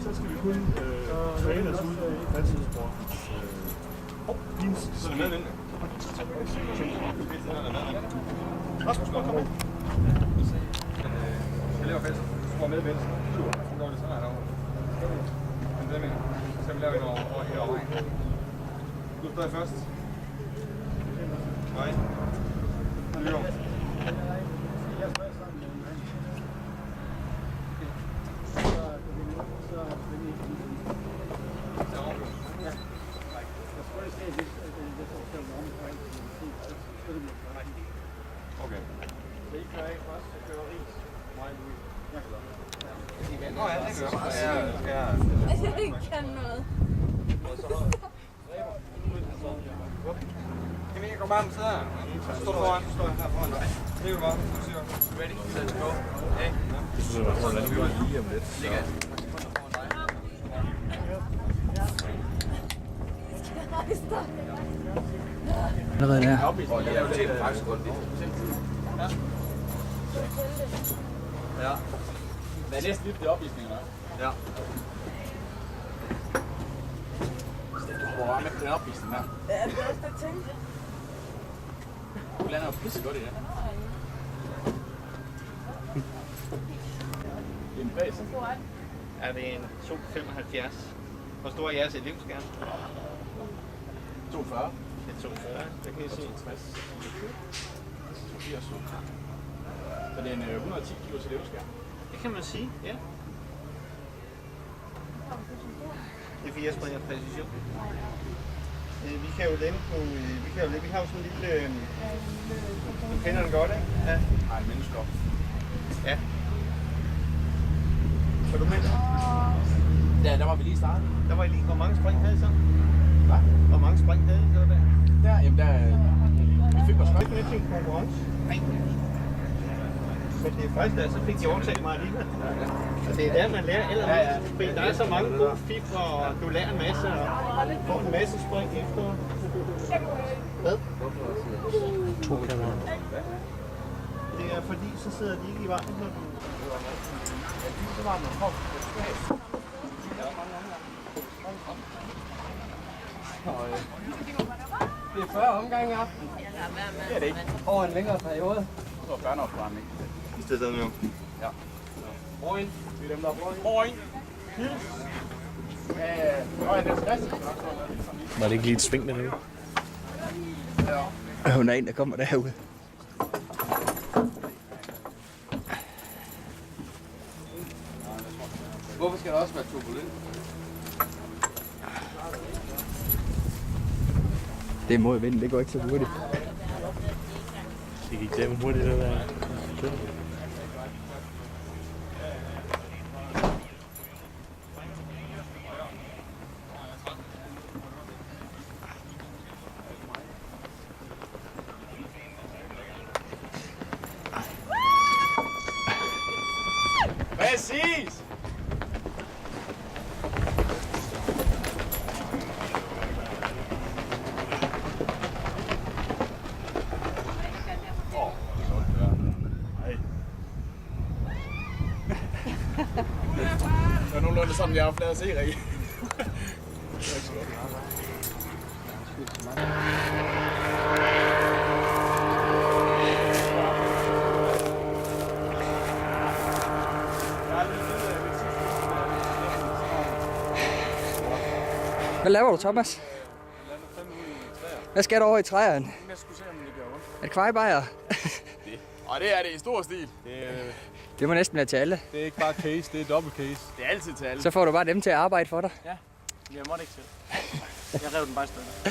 Så skal vi kun træne os ud i vandselsportens så er det med ind. Rasmus, kom med. Jeg laver fælles. Du får med venstre. Så går det sådan her derovre. Men det mener så vi laver en over hele vejen. Du står først. Nej. Jo. Okay. Så I kører af først, så kører Ries. Mig og Louis. Nå ja, det gør jeg. Jeg kan noget. Jamen, jeg går bare med sidder. Stå foran. Stå her foran dig. Det er jo bare. Ready, let's go. Hey. Det synes jeg var sådan, at vi var lige om lidt. Allerede der. Det er jo til faktisk godt lidt. Ja. Det er næsten lidt det opvisninger, ja. Du hopper bare med på den opvisning her. Ja, det er også det tænkt. Du lander jo pisse godt i det. Det er en base. Hvor stor er den? Er det en 2,75? Hvor stor er jeres elevskærm? 240. Det er 240, det kan I se. 60. 80. Så det er en 110 kg elevskærm. Det kan man sige, ja. Det er fordi jeg springer præcision. Vi kan jo længe på, vi har jo sådan en lille, du kender den godt, ikke? Ja. Nej, en menneskop. Ja. Var du med der? Ja, der var vi lige startet. Der var I lige, hvor mange spring havde I så? Hvad? Hvor mange spring havde I så der? Der, jamen der, vi fik vores Ikke med til en konkurrence. Nej. Men det er faktisk der, så fik de overtalt mig alligevel. Og det er der, man lærer allermest. Fordi der er så mange gode fibre, og du lærer en masse, og får en masse spring efter. Hvad? 2 kameraer. Det er fordi, så sidder de ikke i vejen. Så var man på. Det er 40 omgange i aften. Det er det ikke. Over en længere periode. Så er børneopvarmning. I stedet nu. Ja. Roin. Det er dem, der er Boing. Var det ikke lige et sving med det? Ja. Hun er en, der kommer derude. Hvorfor skal der også være turbulent? Det er mod vinden, det går ikke så hurtigt. Det gik dem hurtigt, det der. Præcis! Det var nogenlunde sådan, jeg har oplevet at se, Rikke. Hvad laver du, Thomas? Hvad skal der over i træerne? Jeg skulle se, om det gør ondt. Er det kvejebajer? Og det er det i stor stil. Det må næsten være til alle. Det er ikke bare case, det er dobbelt case. Det er altid til alle. Så får du bare dem til at arbejde for dig. Jeg måtte ikke selv. Jeg rev den bare i stykker.